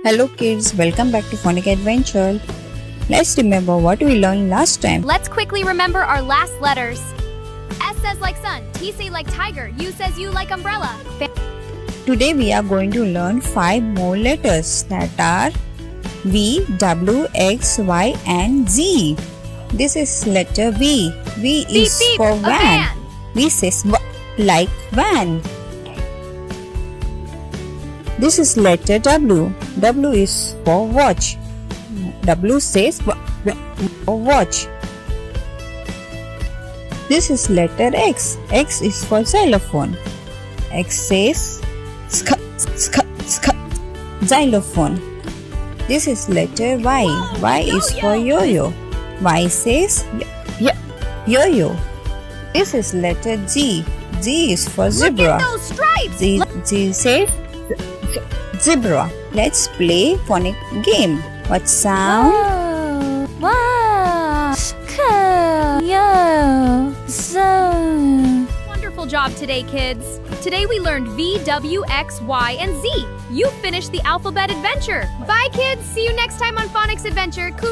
Hello kids, welcome back to Phonics Adventure. Let's remember what we learned last time. Let's quickly remember our last letters. S says like sun, T says like tiger, U says you like umbrella. Today we are going to learn 5 more letters that are V, W, X, Y and Z. This is letter V. V is beep, for van. van. V says like van. This is letter W. W is for watch. W says watch. This is letter X. X is for xylophone. X says xylophone. This is letter Y. Y is for yo-yo. Y says yo-yo. This is letter G. G is for zebra. Look at those stripes! G says zebra. Let's play phonic game. What sound? Wonderful job today, kids. Today we learned V, W, X, Y, and Z. You finished the alphabet adventure. Bye, kids. See you next time on Phonics Adventure.